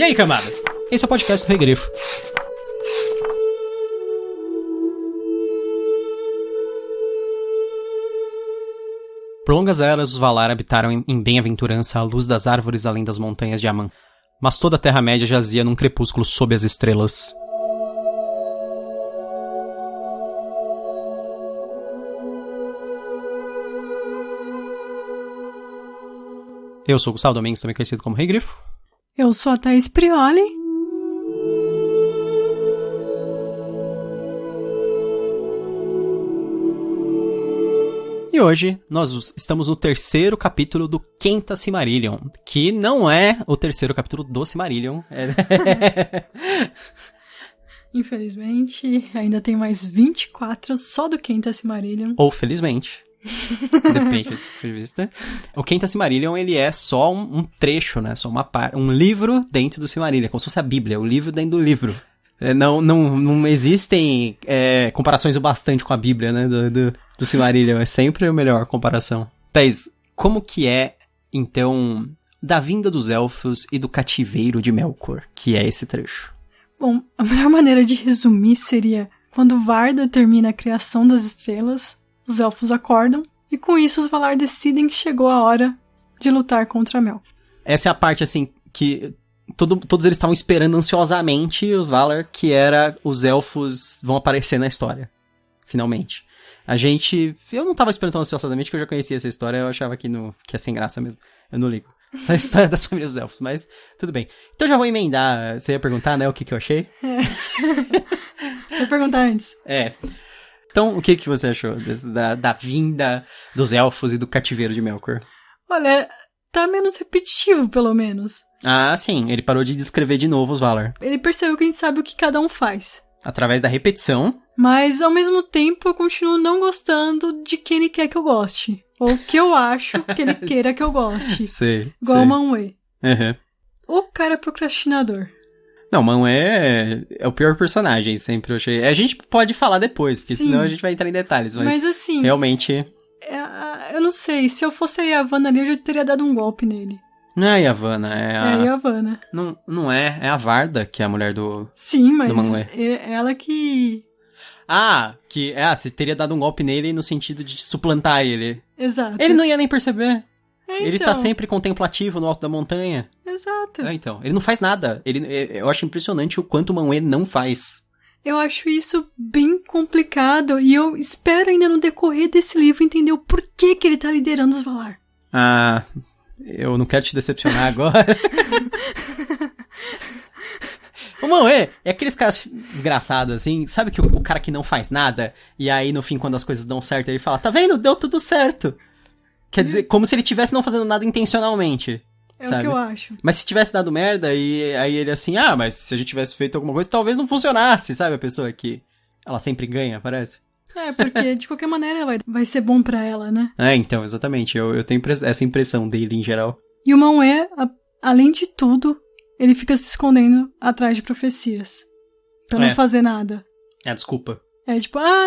E aí, camada? Esse é o podcast do Rei Grifo. Por longas eras, os Valar habitaram em bem-aventurança à luz das árvores além das montanhas de Aman. Mas toda a Terra-média jazia num crepúsculo sob as estrelas. Eu sou o Gustavo Domingues, também conhecido como Rei Grifo. Eu sou a Thaís Prioli. E hoje nós estamos no terceiro capítulo do Quenta Silmarillion, que não é o terceiro capítulo do Silmarillion. Infelizmente, ainda tem mais 24 só do Quenta Silmarillion. Ou felizmente. Depende do ponto de vista. O Quenta Silmarillion, ele é só um trecho, né? Só um livro dentro do Silmarillion, como se fosse a Bíblia, o livro dentro do livro. Não existem comparações o bastante com a Bíblia, né? Do Silmarillion. É sempre a melhor comparação. Thais, como que é, então, da vinda dos elfos e do cativeiro de Melkor, que é esse trecho? Bom, a melhor maneira de resumir seria quando Varda termina a criação das estrelas, os elfos acordam, e com isso os Valar decidem que chegou a hora de lutar contra Melkor. Essa é a parte, assim, que todos eles estavam esperando ansiosamente, os Valar, que era os elfos vão aparecer na história. Finalmente. Eu não tava esperando tão ansiosamente, porque eu já conhecia essa história, eu achava que é sem graça mesmo. Eu não ligo. Essa é a história das famílias dos elfos, mas tudo bem. Então já vou emendar, você ia perguntar, né, o que eu achei? Vou perguntar antes. Então, o que você achou da vinda dos elfos e do cativeiro de Melkor? Olha, tá menos repetitivo, pelo menos. Ah, sim, ele parou de descrever de novo os Valar. Ele percebeu que a gente sabe o que cada um faz. Através da repetição. Mas, ao mesmo tempo, eu continuo não gostando de quem ele quer que eu goste. Ou que eu acho que ele queira que eu goste. Sei. Igual o Manwë. Uhum. O cara procrastinador. Não, Manwë é o pior personagem, sempre eu achei. A gente pode falar depois, porque senão a gente vai entrar em detalhes. Mas assim, realmente... eu não sei, se eu fosse a Yavanna ali, eu já teria dado um golpe nele. Não é a Yavanna, É a Yavanna. Não é a Varda, que é a mulher do Sim, mas do Manwë. É ela que... você teria dado um golpe nele no sentido de suplantar ele. Exato. Ele não ia nem perceber. Ele então. tá sempre contemplativo no alto da montanha. Exato. Então, ele não faz nada. Eu acho impressionante o quanto o Manwë não faz. Eu acho isso bem complicado e eu espero ainda no decorrer desse livro entender o porquê que ele tá liderando os Valar. Eu não quero te decepcionar agora. O Manwë é aqueles caras desgraçados, assim, sabe que o cara que não faz nada, e aí no fim, quando as coisas dão certo, ele fala, tá vendo? Deu tudo certo. Quer dizer, como se ele estivesse não fazendo nada intencionalmente. Sabe? O que eu acho. Mas se tivesse dado merda, e aí ele assim, mas se a gente tivesse feito alguma coisa, talvez não funcionasse, sabe? A pessoa que ela sempre ganha, parece. Porque de qualquer maneira vai ser bom pra ela, né? Então, exatamente. Eu tenho essa impressão dele em geral. E o Manwë, além de tudo, ele fica se escondendo atrás de profecias. Pra não fazer nada. Desculpa.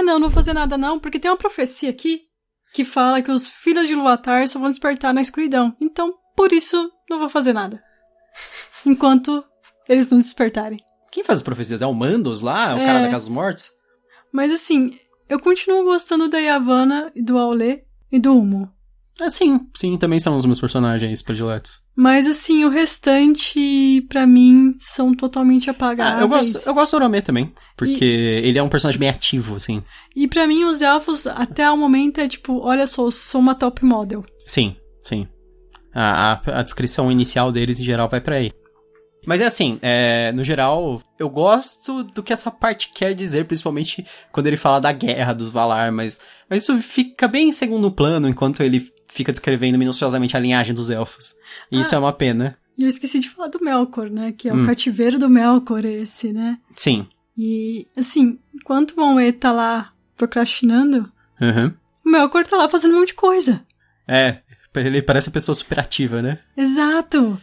Não vou fazer nada não, porque tem uma profecia aqui que fala que os filhos de Ilúvatar só vão despertar na escuridão. Então, por isso, não vou fazer nada. Enquanto eles não despertarem. Quem faz as profecias? É o Mandos lá? O cara da Casa dos Mortos? Mas assim, eu continuo gostando da Yavanna, e do Aulë e do Ulmo. Sim, também são os meus personagens prediletos. Mas assim, o restante, pra mim, são totalmente apagáveis. Eu gosto do Oromê também, porque ele é um personagem bem ativo, assim. E pra mim, os elfos, até o momento, é tipo, olha só, eu sou uma top model. Sim. A descrição inicial deles, em geral, vai pra aí. Mas é assim, no geral, eu gosto do que essa parte quer dizer, principalmente quando ele fala da guerra dos Valar, mas isso fica bem em segundo plano, enquanto ele fica descrevendo minuciosamente a linhagem dos elfos. E isso é uma pena. E eu esqueci de falar do Melkor, né? Que é o cativeiro do Melkor esse, né? Sim. E, assim, enquanto o Manwë tá lá procrastinando, o Melkor tá lá fazendo um monte de coisa. Ele parece uma pessoa super ativa, né? Exato.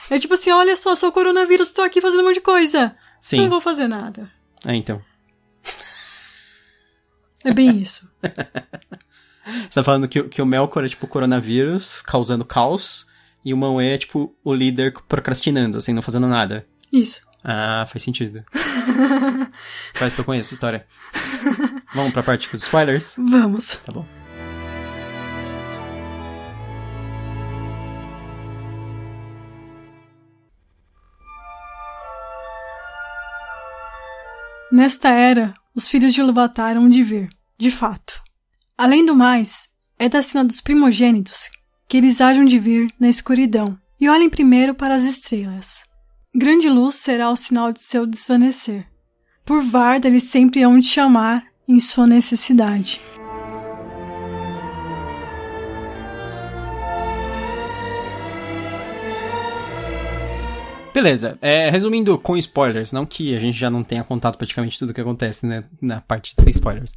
É tipo assim, olha só, sou o coronavírus, tô aqui fazendo um monte de coisa. Sim. Não vou fazer nada. Então. É bem isso. Você tá falando que o Melkor é tipo o coronavírus, causando caos, e o Manwë é, tipo, o líder procrastinando, assim, não fazendo nada. Isso. Ah, faz sentido. Parece que eu conheço a história. Vamos pra parte com os spoilers? Vamos. Tá bom. Nesta era, os filhos de Ilúvatar hão de vir, de fato. Além do mais, é da sina dos primogênitos que eles hajam de vir na escuridão e olhem primeiro para as estrelas. Grande luz será o sinal de seu desvanecer. Por Varda eles sempre hão de chamar em sua necessidade. Beleza, resumindo com spoilers, não que a gente já não tenha contado praticamente tudo o que acontece, né, na parte sem spoilers.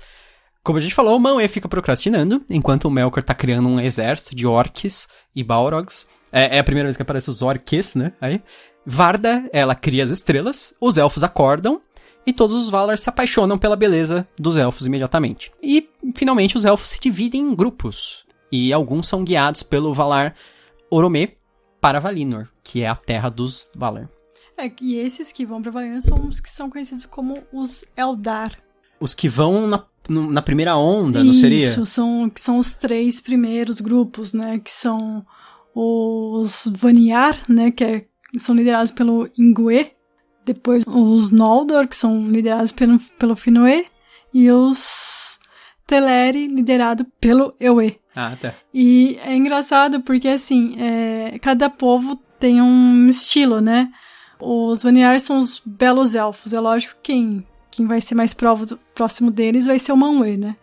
Como a gente falou, o Manwë fica procrastinando, enquanto o Melkor tá criando um exército de orcs e balrogs. É a primeira vez que aparece os orcs, né, aí. Varda, ela cria as estrelas, os elfos acordam, e todos os Valar se apaixonam pela beleza dos elfos imediatamente. E, finalmente, os elfos se dividem em grupos, e alguns são guiados pelo Valar Oromê para Valinor, que é a terra dos Valar. E esses que vão para Valinor são os que são conhecidos como os Eldar. Os que vão na primeira onda, não seria? Isso, são os 3 primeiros grupos, né, que são os Vanyar, né, são liderados pelo Ingwe, depois os Noldor, que são liderados pelo Finwë, e os Teleri, liderado pelo Eowê. Ah, tá. E é engraçado porque, assim, cada povo tem um estilo, né? Os Vanyar são os belos elfos. É lógico que quem vai ser mais próximo deles vai ser o Manwë, né?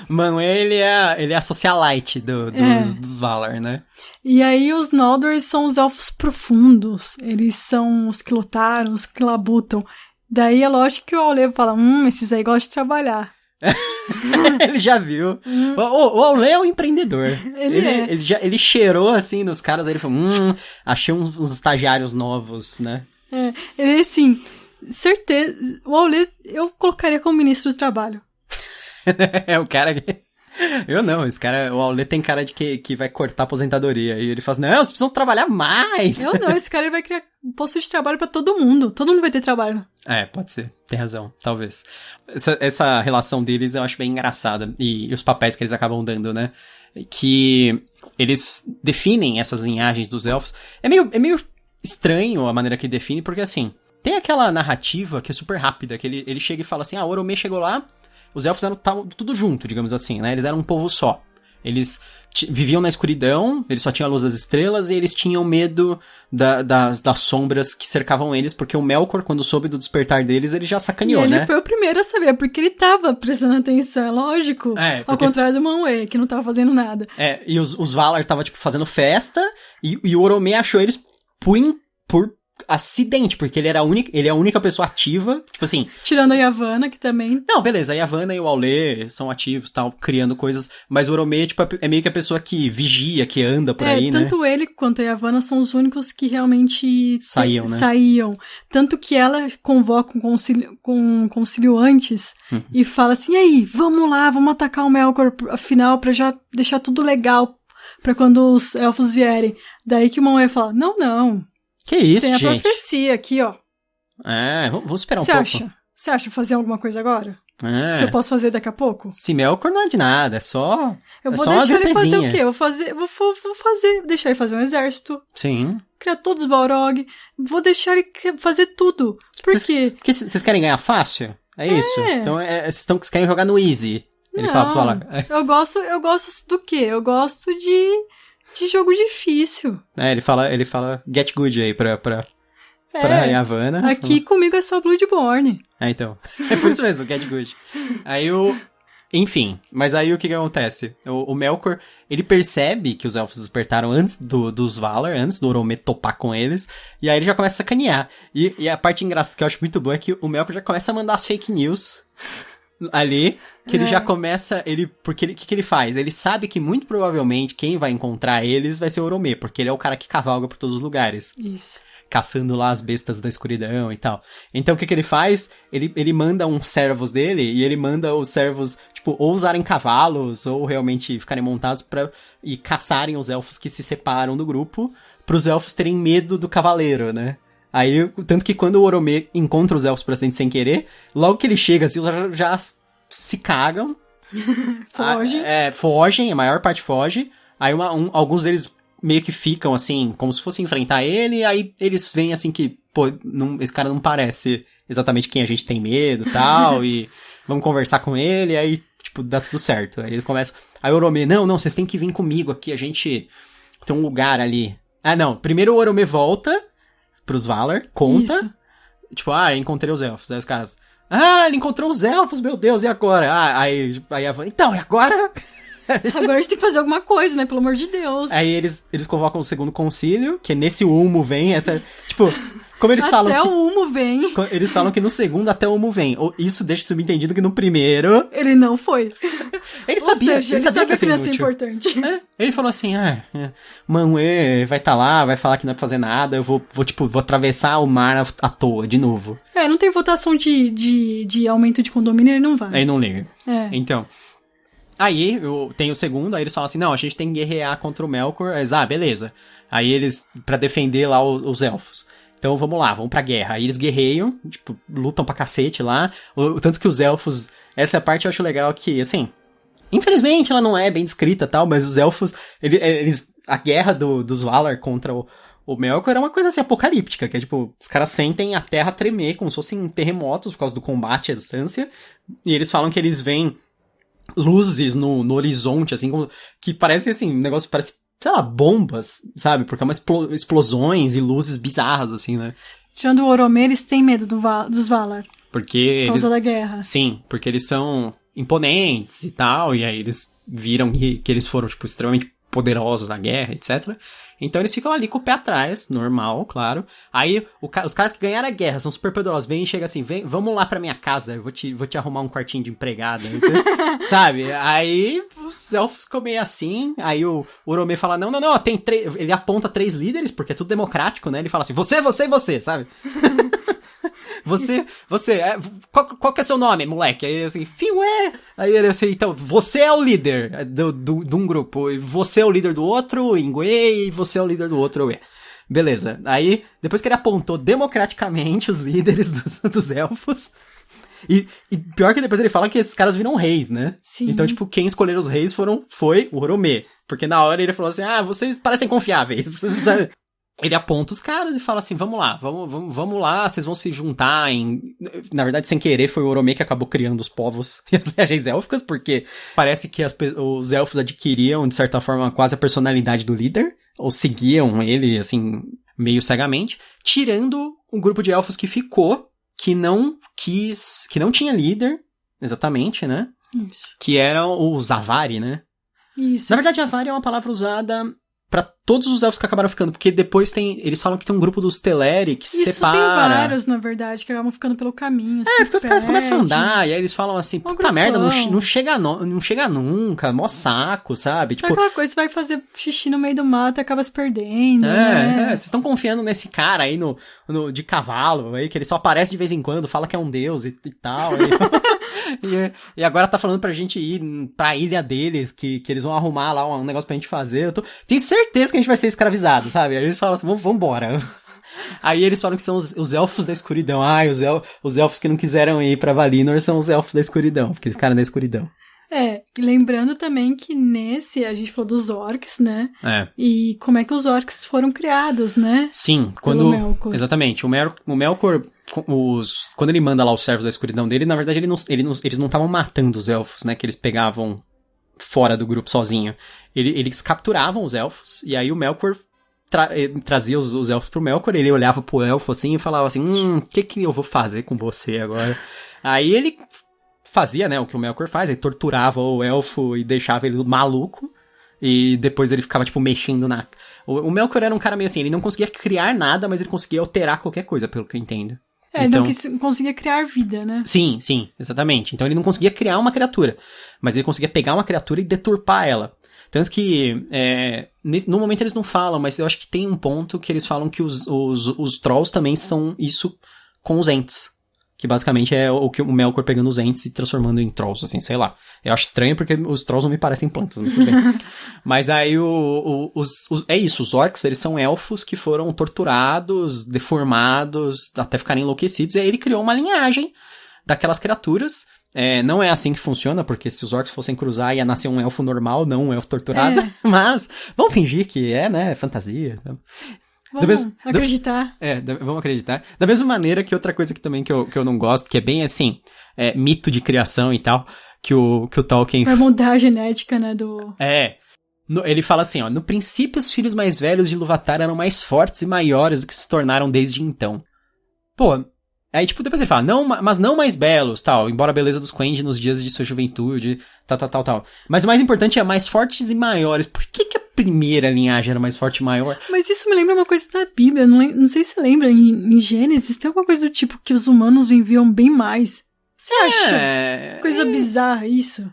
O Manwë, ele é a socialite dos Valar, né? E aí os Noldor são os elfos profundos. Eles são os que lutaram, os que labutam. Daí é lógico que o Aulê fala, esses aí gostam de trabalhar. Ele já viu. O Aulê é um empreendedor. Ele cheirou assim nos caras, aí ele falou, achei uns estagiários novos, né? Ele assim, certeza, o Aulê eu colocaria como ministro do trabalho. É o cara que... Eu não, o Aulê tem cara de que vai cortar a aposentadoria. E ele fala assim, não, vocês precisam trabalhar mais. Eu não, esse cara ele vai criar posto de trabalho pra todo mundo vai ter trabalho. Pode ser, tem razão, talvez. Essa relação deles eu acho bem engraçada. E os papéis que eles acabam dando, né? Que eles definem essas linhagens dos elfos. É meio estranho a maneira que define, porque assim, tem aquela narrativa que é super rápida, que ele chega e fala assim, o Oromê chegou lá, os elfos eram tudo junto, digamos assim, né? Eles eram um povo só. Eles viviam na escuridão, eles só tinham a luz das estrelas e eles tinham medo das sombras que cercavam eles, porque o Melkor, quando soube do despertar deles, ele já sacaneou, né? Ele foi o primeiro a saber, porque ele tava prestando atenção, é lógico. Ao contrário do Manwë, que não tava fazendo nada. E os Valar estavam, tipo, fazendo festa, e o Oromê achou eles por acidente, porque ele é a única pessoa ativa, tipo assim... Tirando a Yavanna, que também... Não, beleza, a Yavanna e o Aulê são ativos, tal, criando coisas, mas o Oromê, tipo, é meio que a pessoa que vigia, que anda por aí, né? Tanto ele quanto a Yavanna são os únicos que realmente... Saíam. Tanto que ela convoca um concílio antes e fala assim, e aí, vamos lá, vamos atacar o Melkor, afinal, pra já deixar tudo legal pra quando os elfos vierem. Daí que o Manwë fala, não... Que isso, gente? Tem a profecia aqui, ó. Vamos esperar um pouco. Você acha fazer alguma coisa agora? Se eu posso fazer daqui a pouco? Se Melkor não é de nada, é só... Eu vou deixar ele fazer o quê? Vou deixar ele fazer um exército. Sim. Criar todos os Balrog. Vou deixar ele fazer tudo. Por quê? Porque vocês querem ganhar fácil? É isso? Então, vocês querem jogar no easy. Ele fala pro Valar. Eu gosto do quê? Eu gosto de jogo difícil. Ele fala get good aí pra Yavanna. Aqui comigo é só Bloodborne. Então. É por isso mesmo, get good. Aí Enfim, mas aí o que acontece? O Melkor, ele percebe que os elfos despertaram antes dos Valar, antes do Oromê topar com eles, e aí ele já começa a sacanear. E a parte engraçada que eu acho muito boa é que o Melkor já começa a mandar as fake news ali, que ele já começa, porque o que ele faz? Ele sabe que muito provavelmente quem vai encontrar eles vai ser o Oromê, porque ele é o cara que cavalga por todos os lugares. Isso. Caçando lá as bestas da escuridão e tal. Então o que ele faz? Ele manda uns servos dele, e ele manda os servos, tipo, ou usarem cavalos, ou realmente ficarem montados e caçarem os elfos que se separam do grupo, pros elfos terem medo do cavaleiro, né? Aí, tanto que quando o Oromê encontra os elfos por acidente sem querer, logo que ele chega, assim, os já se cagam. Fogem. Fogem, a maior parte foge. Aí alguns deles meio que ficam, assim, como se fosse enfrentar ele, aí eles veem, assim, que, pô, esse cara não parece exatamente quem a gente tem medo e tal, e vamos conversar com ele, aí, tipo, dá tudo certo. Aí eles começam... Aí o Oromê, não, vocês têm que vir comigo aqui, a gente tem um lugar ali. Ah, não, primeiro o Oromê volta pros Valar, conta, Isso. tipo, encontrei os elfos. Aí os caras, ele encontrou os elfos, meu Deus, e agora? Aí então, e agora? Agora a gente tem que fazer alguma coisa, né? Pelo amor de Deus. Aí eles convocam o segundo concílio, que nesse Ulmo vem essa, tipo, como eles falam Até o Ulmo vem. Eles falam que no segundo até o Ulmo vem. Isso deixa subentendido que no primeiro... Ele não foi. Ele sabia que a criança é inútil. Importante. Ele falou assim, Manwë vai estar lá, vai falar que não é pra fazer nada, eu vou atravessar o mar à toa, de novo. Não tem votação de aumento de condomínio, ele não vai. Aí não liga. Então... Aí, tem o segundo, aí eles falam assim, não, a gente tem que guerrear contra o Melkor. Eles, beleza. Aí eles, pra defender lá os elfos. Então vamos lá, vamos pra guerra. Aí eles guerreiam, tipo, lutam pra cacete lá. Tanto que os elfos, essa parte eu acho legal que, assim, infelizmente ela não é bem descrita e tal, mas os elfos, a guerra dos Valar contra o Melkor era uma coisa assim, apocalíptica, que é tipo, os caras sentem a terra tremer, como se fossem terremotos por causa do combate à distância. E eles falam que eles veem luzes no horizonte, assim, como, que parece, assim, um negócio, parece, sei lá, bombas, sabe? Porque é umas explosões e luzes bizarras, assim, né? Tirando o Oromê, eles têm medo dos Valar. Porque por causa da guerra. Sim, porque eles são imponentes e tal, e aí eles viram que eles foram, tipo, extremamente poderosos na guerra, etc. Então eles ficam ali com o pé atrás, normal, claro. Aí os caras que ganharam a guerra são super poderosos, vêm e chegam assim, vamos lá pra minha casa, eu vou te arrumar um quartinho de empregada, sabe? Aí os elfos ficam meio assim, aí o Oromê fala, não, tem ele aponta 3 líderes, porque é tudo democrático, né? Ele fala assim, você e você, sabe? Você, qual que é seu nome, moleque? Aí assim, Finwë! Aí ele assim, então, você é o líder de um grupo, e você é o líder do outro, Ingwe, e você é o líder do outro, Ué. Beleza. Aí, depois que ele apontou democraticamente os líderes dos elfos, e pior que depois ele fala que esses caras viram reis, né? Sim. Então, tipo, quem escolheram os reis foi o Oromê. Porque na hora ele falou assim, vocês parecem confiáveis, sabe? Ele aponta os caras e fala assim, vamos lá, vocês vão se juntar Na verdade, sem querer, foi o Oromê que acabou criando os povos e as legiões élficas, porque parece que os elfos adquiriam, de certa forma, quase a personalidade do líder, ou seguiam ele, assim, meio cegamente, tirando um grupo de elfos que ficou, que não tinha líder, exatamente, né? Isso. Que eram os Avari, né? Isso. Na verdade, Avari é uma palavra usada pra todos os elfos que acabaram ficando, porque depois eles falam que tem um grupo dos Teleri que se separa. Isso, tem vários, na verdade, que acabam ficando pelo caminho. Porque os caras começam a andar, e aí eles falam assim, puta merda, não chega nunca, mó saco, sabe? Tipo, aquela coisa, você vai fazer xixi no meio do mato e acaba se perdendo, né? Vocês estão confiando nesse cara aí de cavalo, aí, que ele só aparece de vez em quando, fala que é um deus e tal, e agora tá falando pra gente ir pra ilha deles, que eles vão arrumar lá um negócio pra gente fazer. Tenho certeza que a gente vai ser escravizado, sabe? Aí eles falam assim, vambora. Aí eles falam que são os elfos da escuridão. Os elfos que não quiseram ir pra Valinor são os elfos da escuridão, porque eles ficaram na escuridão. E lembrando também que nesse, a gente falou dos orcs, né? E como é que os orcs foram criados, né? Sim, pelo Melkor. Exatamente, o Melkor, quando ele manda lá os servos da escuridão dele, na verdade eles não estavam matando os elfos, né? Que eles pegavam fora do grupo sozinho. Eles capturavam os elfos, e aí o Melkor trazia os elfos pro Melkor, ele olhava pro elfo assim e falava assim, o que eu vou fazer com você agora? Aí ele fazia, né, o que o Melkor faz, ele torturava o elfo e deixava ele maluco, e depois ele ficava, tipo, mexendo O Melkor era um cara meio assim, ele não conseguia criar nada, mas ele conseguia alterar qualquer coisa, pelo que eu entendo. Ele não conseguia criar vida, né? Sim, exatamente. Então ele não conseguia criar uma criatura, mas ele conseguia pegar uma criatura e deturpar ela. Tanto que, no momento eles não falam, mas eu acho que tem um ponto que eles falam que os Trolls também são isso com os Ents. Que basicamente é o que o Melkor pegando os Ents e transformando em Trolls, assim, sei lá. Eu acho estranho porque os Trolls não me parecem plantas, muito bem. Mas aí é isso, os Orcs, eles são elfos que foram torturados, deformados, até ficarem enlouquecidos, e aí ele criou uma linhagem daquelas criaturas. Não é assim que funciona, porque se os orcs fossem cruzar ia nascer um elfo normal, não um elfo torturado. Mas vamos fingir que né? Fantasia. Vamos acreditar. Vamos acreditar. Da mesma maneira que outra coisa que também que eu não gosto, que é bem assim, mito de criação e tal, que o Tolkien... Vai mudar a genética, né, do... Ele fala assim, ó, no princípio os filhos mais velhos de Ilúvatar eram mais fortes e maiores do que se tornaram desde então. Pô... Aí, tipo, depois ele fala, mas não mais belos, tal, embora a beleza dos Quendi nos dias de sua juventude, tal. Mas o mais importante é mais fortes e maiores. Por que a primeira linhagem era mais forte e maior? Mas isso me lembra uma coisa da Bíblia, não sei se você lembra, em Gênesis tem alguma coisa do tipo que os humanos viviam bem mais. Você acha? Coisa bizarra isso.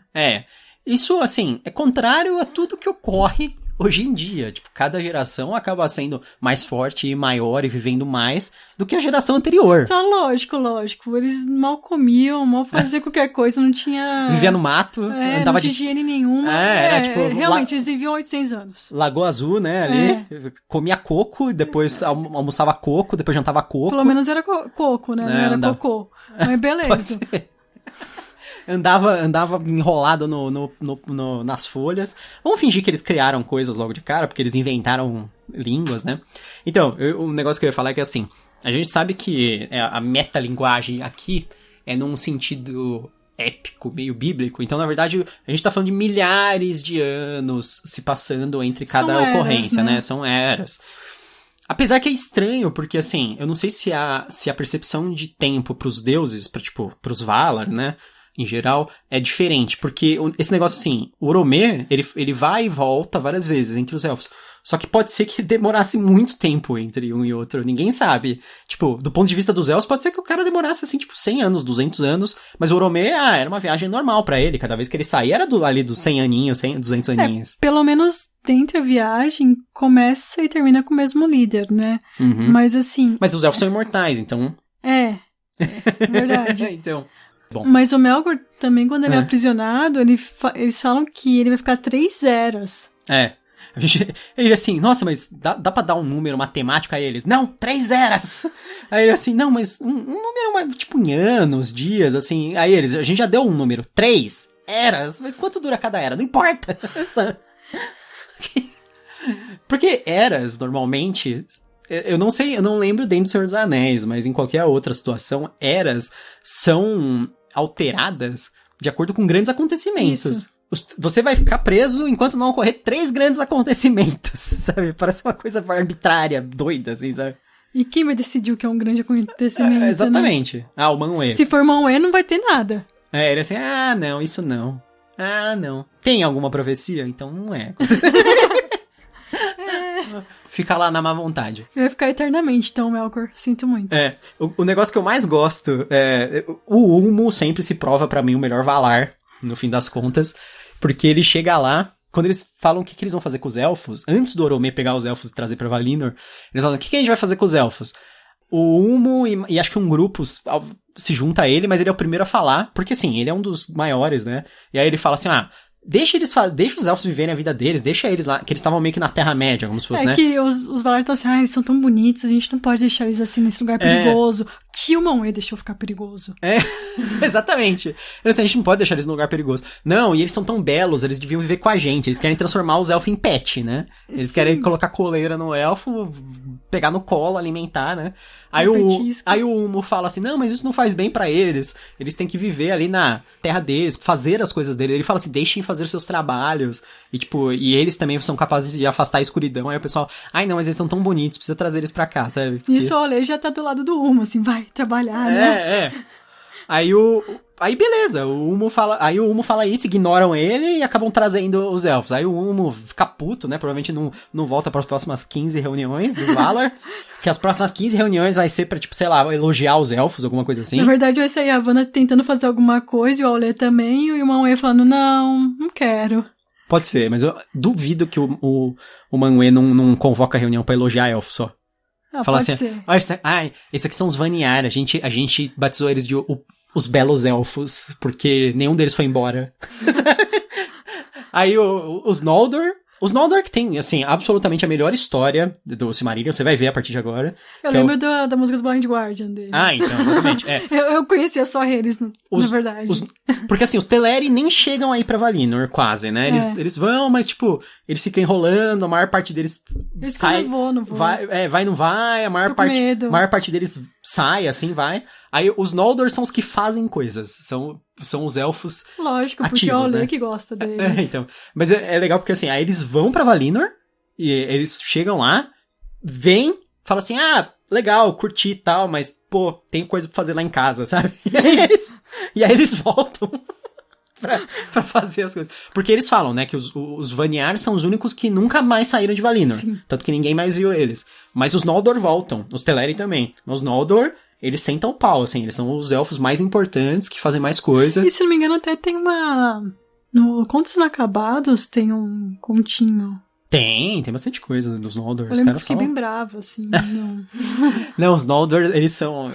Isso, assim, é contrário a tudo que ocorre hoje em dia. Tipo, cada geração acaba sendo mais forte e maior e vivendo mais do que a geração anterior. Só lógico. Eles mal comiam, mal faziam qualquer coisa, não tinha... Vivia no mato, andava não tinha higiene nenhuma. Tipo... Realmente, eles viviam 800 anos. Lagoa Azul, né, ali. Comia coco, depois almoçava coco, depois jantava coco. Pelo menos era coco, né? Não era cocô. Mas beleza. Andava enrolado nas folhas. Vamos fingir que eles criaram coisas logo de cara, porque eles inventaram línguas, né? Então, o negócio que eu ia falar é que, assim, a gente sabe que a metalinguagem aqui é num sentido épico, meio bíblico. Então, na verdade, a gente tá falando de milhares de anos se passando entre cada ocorrência, né? São eras. Apesar que é estranho, porque, assim, eu não sei se a percepção de tempo pros deuses, pros Valar, né? Em geral, é diferente, porque esse negócio assim, o Oromê, ele vai e volta várias vezes entre os elfos, só que pode ser que demorasse muito tempo entre um e outro, ninguém sabe. Tipo, do ponto de vista dos elfos, pode ser que o cara demorasse assim, 100 anos, 200 anos, mas o Oromê, era uma viagem normal pra ele, cada vez que ele saía era ali dos 100 aninhos, 200 aninhos. Pelo menos dentro da viagem, começa e termina com o mesmo líder, né? Uhum. Mas assim... Mas os elfos são imortais, então... Verdade. Então... Bom. Mas o Melkor também, quando ele é aprisionado, eles falam que ele vai ficar 3 eras. Ele assim, nossa, mas dá pra dar um número matemático a eles? Não, 3 eras! Aí ele assim, não, mas um número tipo em anos, dias, assim. Aí a gente já deu um número, 3 eras, mas quanto dura cada era? Não importa. Porque eras, normalmente... Eu não sei, eu não lembro dentro do Senhor dos Anéis, mas em qualquer outra situação, eras são alteradas de acordo com grandes acontecimentos. Isso. Você vai ficar preso enquanto não ocorrer 3 grandes acontecimentos, sabe? Parece uma coisa arbitrária, doida, assim, sabe? E quem vai decidir o que é um grande acontecimento, exatamente. Né? O Manwë. Se for Manwë, não vai ter nada. Ele assim, não, isso não. Não. Tem alguma profecia? Então não é. Fica lá na má vontade. Vai ficar eternamente, então, Melkor. Sinto muito. O negócio que eu mais gosto o Ulmo sempre se prova pra mim o melhor Valar, no fim das contas, porque ele chega lá, quando eles falam o que eles vão fazer com os elfos, antes do Oromê pegar os elfos e trazer pra Valinor, eles falam, o que a gente vai fazer com os elfos? O Ulmo e acho que um grupo se junta a ele, mas ele é o primeiro a falar, porque assim, ele é um dos maiores, né? E aí ele fala assim, deixa os elfos viverem a vida deles, deixa eles lá, que eles estavam meio que na Terra-média, como se fosse, né? É que os Valar estão assim, eles são tão bonitos, a gente não pode deixar eles assim nesse lugar perigoso. Que o Manwë deixou ficar perigoso. Exatamente. Assim, a gente não pode deixar eles num lugar perigoso. Não, e eles são tão belos, eles deviam viver com a gente, eles querem transformar os elfos em pet, né? Eles querem colocar coleira no elfo, pegar no colo, alimentar, né? Aí o Ulmo fala assim, não, mas isso não faz bem pra eles têm que viver ali na terra deles, fazer as coisas deles. Ele fala assim, deixem fazer seus trabalhos, e eles também são capazes de afastar a escuridão. Aí o pessoal, não, mas eles são tão bonitos, precisa trazer eles pra cá, sabe? Isso, olha, ele já tá do lado do Ulmo, assim, vai trabalhar, né? Aí beleza, o Ulmo fala isso, ignoram ele e acabam trazendo os elfos. Aí o Ulmo fica puto, né? Provavelmente não volta para as próximas 15 reuniões dos Valar. Que as próximas 15 reuniões vai ser pra, tipo, sei lá, elogiar os elfos, alguma coisa assim. Na verdade vai ser a Yavanna tentando fazer alguma coisa e o Aulê também, e o Manwë falando, não quero. Pode ser, mas eu duvido que o Manwë não convoca a reunião pra elogiar elfo só. Fala pode assim, ser. Esses aqui são os Vanyar, a gente batizou eles de os belos elfos, porque nenhum deles foi embora. Aí os Noldor que tem, assim, absolutamente a melhor história do Silmarillion, você vai ver a partir de agora. Eu lembro da música do Blind Guardian deles. Então, exatamente. Eu conhecia só eles, na verdade. Porque assim, os Teleri nem chegam aí pra Valinor, quase, né? Eles vão, mas tipo, eles ficam enrolando, a maior parte deles sai... Não vou. Vai, não vai, a maior parte deles sai, assim, vai. Aí os Noldor são os que fazem coisas, são os elfos. Lógico, ativos, porque é o Aulê, né? Que gosta deles. Então. Mas é legal porque assim, aí eles vão pra Valinor, e eles chegam lá, vêm, falam assim, legal, curti e tal, mas, pô, tem coisa pra fazer lá em casa, sabe? E aí eles voltam pra fazer as coisas. Porque eles falam, né, que os Vanyar são os únicos que nunca mais saíram de Valinor. Sim. Tanto que ninguém mais viu eles. Mas os Noldor voltam, os Teleri também. Os Noldor, eles sentam o pau, assim, eles são os elfos mais importantes, que fazem mais coisa. E se não me engano, até tem uma... No Contos Inacabados tem um continho. Tem bastante coisa dos Noldor. Eu lembro que fiquei bem brava, assim. Não, os Noldor, eles são...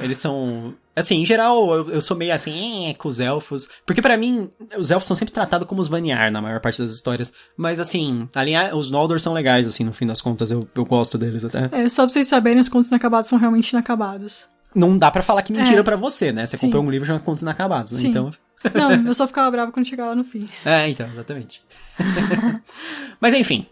Assim, em geral, eu sou meio assim, com os elfos. Porque pra mim, os elfos são sempre tratados como os Vanyar, na maior parte das histórias. Mas assim, os Noldor são legais, assim, no fim das contas. Eu gosto deles até. Só pra vocês saberem, os Contos Inacabados são realmente inacabados. Não dá pra falar que mentira pra você, né? Você Sim. comprou um livro chamado Contos Inacabados, né? Sim. Então... Não, eu só ficava brava quando chegava no fim. Então, exatamente. Mas enfim...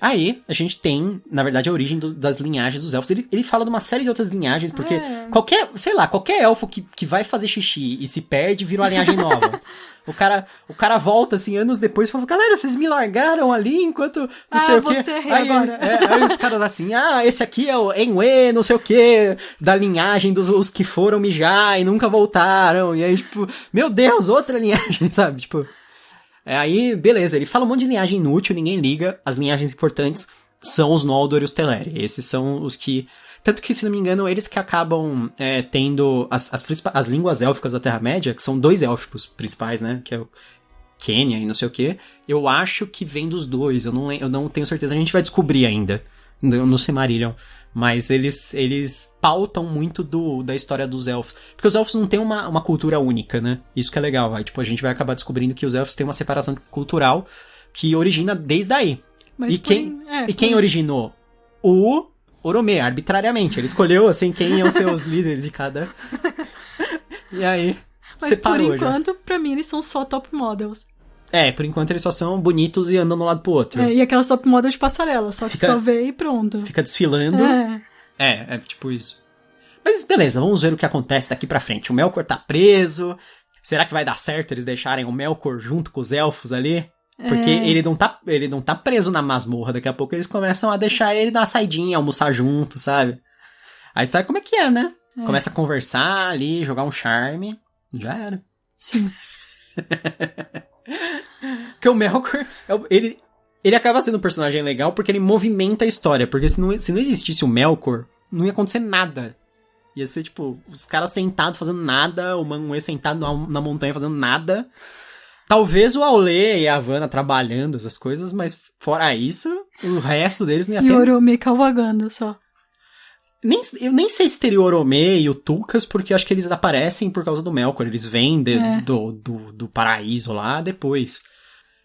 aí, a gente tem, na verdade, a origem das linhagens dos elfos. Ele fala de uma série de outras linhagens, porque qualquer elfo que vai fazer xixi e se perde, vira uma linhagem nova. O cara volta, assim, anos depois e fala, galera, vocês me largaram ali enquanto não sei o quê. Você é rei agora. Aí os caras assim, esse aqui é o Enwë, não sei o quê, da linhagem dos os que foram mijar e nunca voltaram. E aí, tipo, meu Deus, outra linhagem, sabe? Tipo... Aí, beleza, ele fala um monte de linhagem inútil, ninguém liga. As linhagens importantes são os Noldor e os Teleri. Esses são os que... Tanto que, se não me engano, eles que acabam tendo as línguas élficas da Terra-média, que são 2 élficos principais, né? Que é o Quenya e não sei o quê. Eu acho que vem dos 2, eu não tenho certeza. A gente vai descobrir ainda no Silmarillion. Mas eles pautam muito da história dos elfos. Porque os elfos não têm uma cultura única, né? Isso que é legal. Aí, tipo, a gente vai acabar descobrindo que os elfos têm uma separação cultural que origina desde aí. Mas quem originou? O Oromê, arbitrariamente. Ele escolheu, assim, quem iam ser os líderes de cada... E aí, mas separou por enquanto, pra mim, eles são só top models. Por enquanto eles só são bonitos e andam de um lado pro outro. E aquela top model de passarela, só que só vê e pronto. Fica desfilando. É tipo isso. Mas beleza, vamos ver o que acontece daqui pra frente. O Melkor tá preso. Será que vai dar certo eles deixarem o Melkor junto com os elfos ali? Porque ele não tá preso na masmorra. Daqui a pouco eles começam a deixar ele dar uma saidinha, almoçar junto, sabe? Aí sabe como é que é, né? Começa a conversar ali, jogar um charme. Já era. Sim. Porque o Melkor, ele acaba sendo um personagem legal porque ele movimenta a história. Porque se não existisse o Melkor, não ia acontecer nada. Ia ser, tipo, os caras sentados fazendo nada, o Manwë sentado na montanha fazendo nada. Talvez o Aulê e a Yavanna trabalhando essas coisas, mas fora isso, o resto deles não ia ter... E o Oromê cavalgando só. Eu nem sei se teria o Oromê e o Tulkas, porque eu acho que eles aparecem por causa do Melkor. Eles vêm do paraíso lá depois.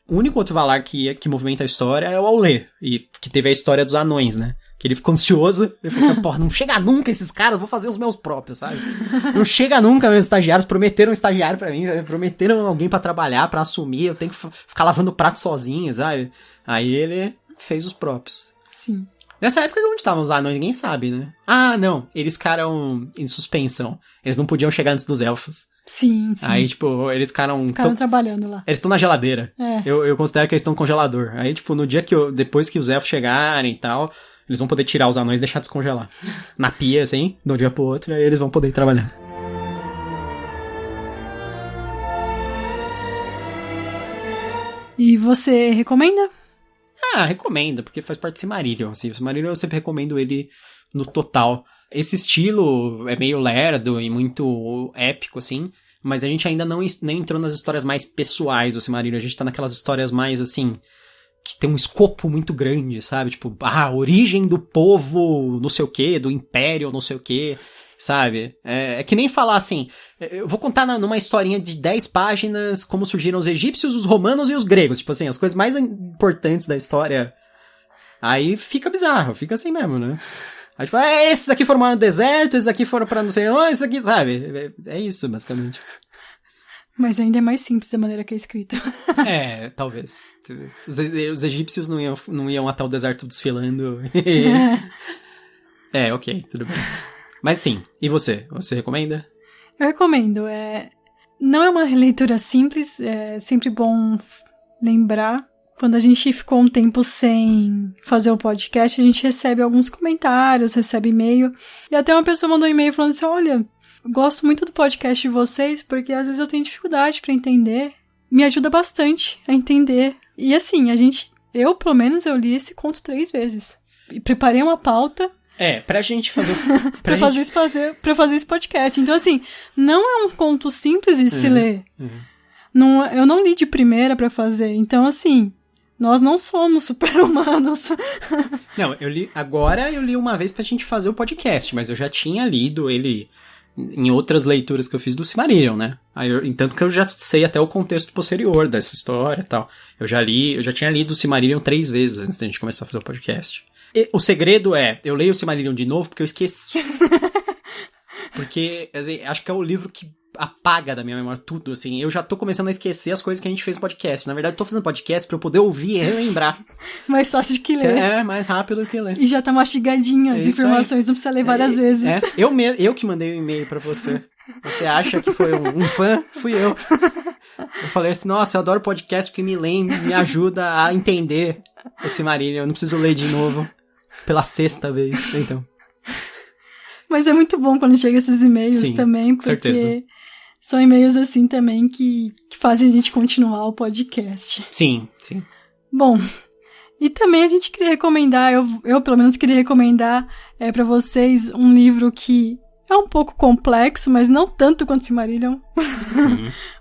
O único outro Valar que movimenta a história é o Aulê, e que teve a história dos anões, né? Que ele ficou ansioso, ele falou, porra, não chega nunca esses caras, vou fazer os meus próprios, sabe? Não chega nunca meus estagiários, prometeram um estagiário pra mim, prometeram alguém pra trabalhar, pra assumir, eu tenho que ficar lavando prato sozinho, sabe? Aí ele fez os próprios. Sim. Nessa época onde estavam os anões, ninguém sabe, né? Não, eles ficaram em suspensão, eles não podiam chegar antes dos elfos. Sim. Aí, tipo, eles ficaram trabalhando lá. Eles estão na geladeira. Eu considero que eles estão no congelador. Aí, tipo, no dia depois que os elfos chegarem e tal, eles vão poder tirar os anões e deixar descongelar. Na pia, assim, de um dia pro outro, aí eles vão poder trabalhar. você recomenda? Recomendo, porque faz parte do Silmarillion, assim. O Silmarillion eu sempre recomendo ele no total. Esse estilo é meio lerdo e muito épico, assim, mas a gente ainda nem entrou nas histórias mais pessoais do Silmarillion. A gente tá naquelas histórias mais, assim, que tem um escopo muito grande, sabe? Tipo, a origem do povo não sei o quê, do império não sei o quê, sabe? É que nem falar assim, eu vou contar numa historinha de 10 páginas como surgiram os egípcios, os romanos e os gregos. Tipo assim, as coisas mais importantes da história. Aí fica bizarro, fica assim mesmo, né? Aí, tipo, esses aqui foram no deserto, esses aqui foram pra não sei onde, esses aqui, sabe? É isso, basicamente. Mas ainda é mais simples da maneira que é escrito. Talvez. Os egípcios não iam até o deserto desfilando. Ok, tudo bem. Mas sim, e você? Você recomenda? Eu recomendo. Não é uma leitura simples, é sempre bom lembrar. Quando a gente ficou um tempo sem fazer o podcast, a gente recebe alguns comentários, recebe e-mail. E até uma pessoa mandou um e-mail falando assim, olha, gosto muito do podcast de vocês, porque às vezes eu tenho dificuldade pra entender. Me ajuda bastante a entender. E assim, eu pelo menos, eu li esse conto 3 vezes. E preparei uma pauta. Pra gente fazer... pra fazer esse podcast. Então assim, não é um conto simples de se ler. Não, eu não li de primeira pra fazer. Então assim... Nós não somos super-humanos. Não, eu li uma vez pra gente fazer o podcast, mas eu já tinha lido ele em outras leituras que eu fiz do Silmarillion, né? Tanto que eu já sei até o contexto posterior dessa história e tal. Eu já tinha lido o Silmarillion 3 vezes antes da gente começar a fazer o podcast. E o segredo eu leio o Silmarillion de novo porque eu esqueço. Porque, assim, acho que é o livro que apaga da minha memória tudo, assim. Eu já tô começando a esquecer as coisas que a gente fez no podcast. Na verdade, eu tô fazendo podcast pra eu poder ouvir e relembrar. Mais fácil de que ler. Mais rápido do que ler. E já tá mastigadinho as informações, não precisa ler várias vezes. Eu que mandei um e-mail pra você. Você acha que foi um fã? Fui eu. Eu falei assim, nossa, eu adoro podcast porque me ajuda a entender esse Silmarillion. Eu não preciso ler de novo pela 6ª vez, então. Mas é muito bom quando chega esses e-mails também, porque certeza. São e-mails assim também que fazem a gente continuar o podcast. Sim. Bom, e também a gente queria recomendar, eu pelo menos queria recomendar pra vocês um livro que é um pouco complexo, mas não tanto quanto Silmarillion.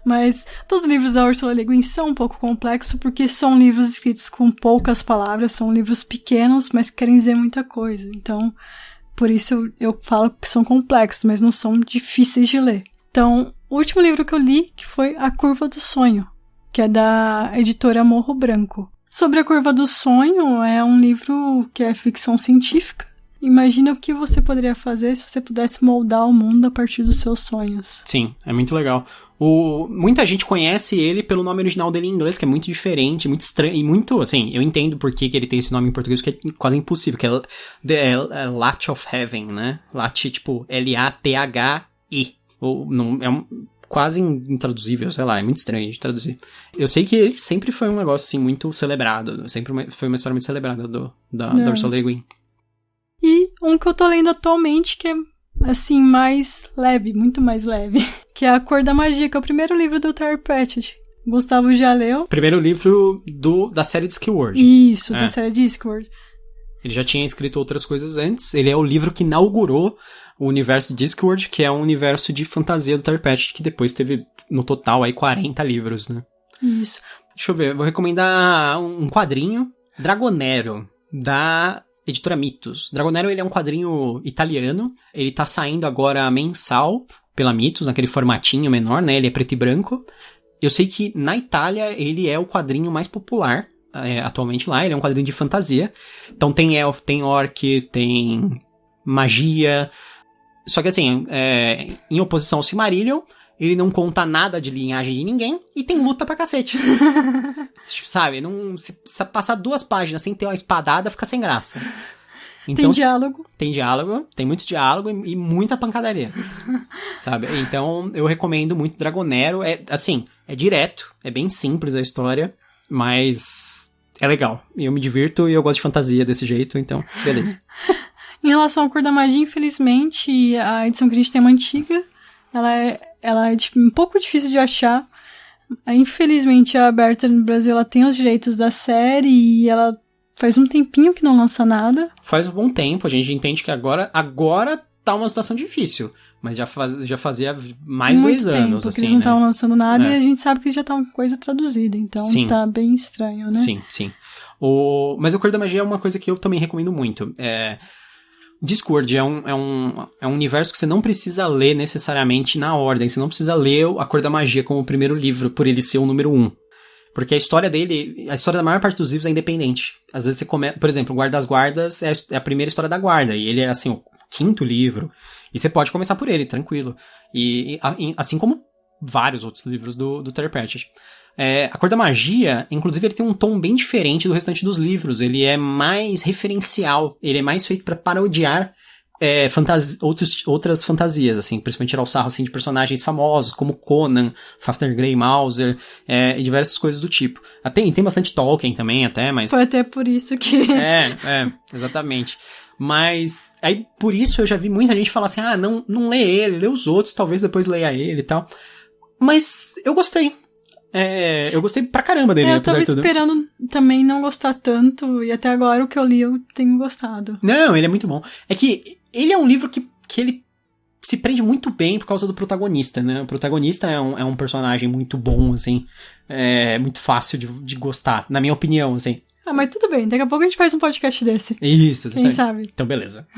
Mas todos os livros da Ursula Le Guin são um pouco complexos, porque são livros escritos com poucas palavras, são livros pequenos, mas querem dizer muita coisa. Então... Por isso eu falo que são complexos, mas não são difíceis de ler. Então, o último livro que eu li, que foi A Curva do Sonho, que é da editora Morro Branco. Sobre a Curva do Sonho, é um livro que é ficção científica. Imagina o que você poderia fazer se você pudesse moldar o mundo a partir dos seus sonhos. Sim, é muito legal. Muita gente conhece ele pelo nome original dele em inglês, que é muito diferente, muito estranho, e muito, assim, eu entendo por que ele tem esse nome em português, que é quase impossível, que é Latch of Heaven, né? Latch, tipo, L-A-T-H-I. Quase intraduzível, sei lá, é muito estranho de traduzir. Eu sei que ele sempre foi um negócio, assim, muito celebrado, sempre foi uma história muito celebrada da Ursula Le Guin. E um que eu tô lendo atualmente, que é, assim, mais leve, muito mais leve, que é A Cor da Magia, que é o primeiro livro do Terry Pratchett. Gustavo já leu. Primeiro livro da série Discworld. Isso, da série Discworld. Ele já tinha escrito outras coisas antes. Ele é o livro que inaugurou o universo de Discworld, que é um universo de fantasia do Terry Pratchett, que depois teve, no total, aí 40 livros, né? Isso. Deixa eu ver, vou recomendar um quadrinho, Dragonero, da editora Mitos. Dragonero, ele é um quadrinho italiano. Ele tá saindo agora mensal pela Mitos, naquele formatinho menor, né? Ele é preto e branco. Eu sei que na Itália ele é o quadrinho mais popular atualmente lá. Ele é um quadrinho de fantasia. Então tem elfo, tem orc, tem magia. Só que assim, em oposição ao Silmarillion, ele não conta nada de linhagem de ninguém e tem luta pra cacete. Sabe? Se passar 2 páginas sem ter uma espadada, fica sem graça. Então, tem diálogo. Tem diálogo, tem muito diálogo e muita pancadaria. Sabe? Então, eu recomendo muito Dragonero. É direto, é bem simples a história, mas é legal. E eu me divirto e eu gosto de fantasia desse jeito, então, beleza. Em relação à Cor da Magia, infelizmente, a edição que a gente tem é uma antiga. Ela é um pouco difícil de achar, Infelizmente, a Berta no Brasil, ela tem os direitos da série e ela faz um tempinho que não lança nada. Faz um bom tempo, a gente entende que agora tá uma situação difícil, mas já fazia mais Muito 2 anos, tempo assim, que eles não estavam lançando nada É. e a gente sabe que já tá uma coisa traduzida, então Sim. tá bem estranho, né? Sim. Mas o Cor da Magia é uma coisa que eu também recomendo muito. Discworld é um universo que você não precisa ler necessariamente na ordem, você não precisa ler A Cor da Magia como o primeiro livro, por ele ser o número 1. Porque a história da maior parte dos livros é independente. Às vezes você começa, por exemplo, o Guarda das Guardas é a primeira história da guarda, e ele é, assim, o 5º livro, e você pode começar por ele, tranquilo. E assim como vários outros livros do Terry Pratchett. A Cor da Magia, inclusive, ele tem um tom bem diferente do restante dos livros, ele é mais referencial, ele é mais feito pra parodiar outras fantasias, assim, principalmente tirar o sarro, assim, de personagens famosos, como Conan, Fafner Grey, Mauser, e diversas coisas do tipo. Tem bastante Tolkien também, até, mas... Foi até por isso que... Exatamente. Mas, aí, por isso eu já vi muita gente falar assim, não lê ele, lê os outros, talvez depois leia ele e tal. Mas, eu gostei. Eu gostei pra caramba dele, eu tava esperando também não gostar tanto, e até agora o que eu li eu tenho gostado. Não, ele é muito bom. É que ele é um livro que ele se prende muito bem por causa do protagonista, né? O protagonista é um personagem muito bom, assim, muito fácil de gostar, na minha opinião, assim. Mas tudo bem, daqui a pouco a gente faz um podcast desse. Isso, quem sabe? Então, beleza.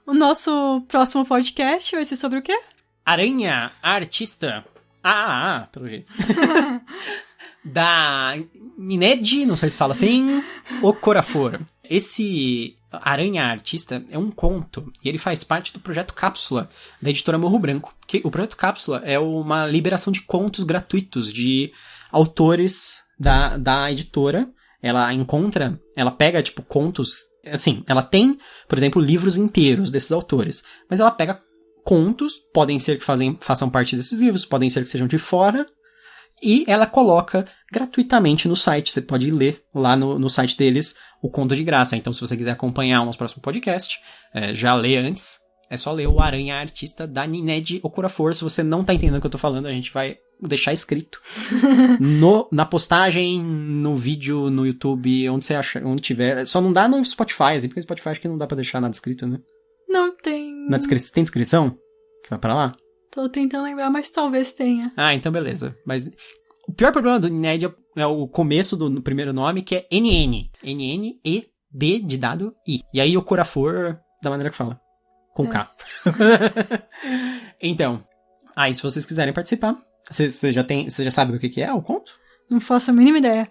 O nosso próximo podcast vai ser sobre o quê? Aranha, a artista... pelo jeito. Da Nined, não sei se fala assim, Okorafor. Esse Aranha Artista é um conto, e ele faz parte do Projeto Cápsula, da editora Morro Branco. O Projeto Cápsula é uma liberação de contos gratuitos de autores da editora. Ela pega, tipo, contos, assim, ela tem, por exemplo, livros inteiros desses autores, mas ela pega contos, podem ser que façam parte desses livros, podem ser que sejam de fora, e ela coloca gratuitamente no site. Você pode ler lá no site deles o conto de graça. Então, se você quiser acompanhar o nosso próximo podcast, já lê antes, é só ler o Aranha Artista da Nined Okorafor. Se você não tá entendendo o que eu tô falando, a gente vai deixar escrito na postagem, no vídeo, no YouTube, onde você acha, onde tiver. Só não dá no Spotify, assim, porque no Spotify acho que não dá pra deixar nada escrito, né? Não tem. Tem descrição? Que vai pra lá? Tô tentando lembrar, mas talvez tenha. Então beleza. Mas o pior problema do Nined é o começo do primeiro nome, que é NN. N-N-E-D de dado I. E aí o Okorafor, da maneira que fala. Com K. Então, se vocês quiserem participar, você já sabe do que é o conto? Não faço a mínima ideia.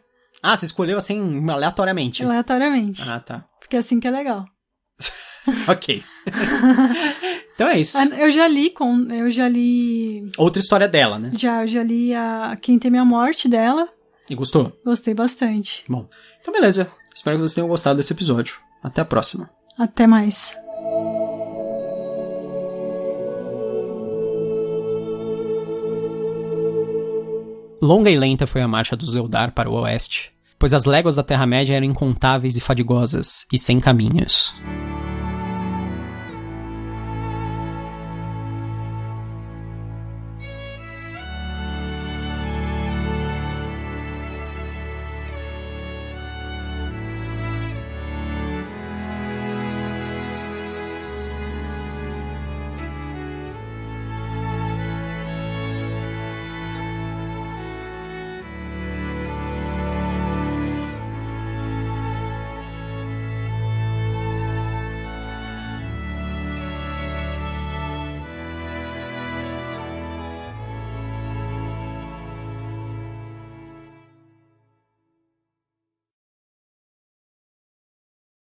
Você escolheu assim, aleatoriamente? Aleatoriamente. Tá. Porque é assim que é legal. Ok. Então é isso. Eu já li... Outra história dela, né? Eu já li a Quem Teme a Morte dela. E gostou? Gostei bastante. Bom, então beleza. Espero que vocês tenham gostado desse episódio. Até a próxima. Até mais. Longa e lenta foi a marcha dos Eldar para o oeste, pois as léguas da Terra-média eram incontáveis e fadigosas, e sem caminhos.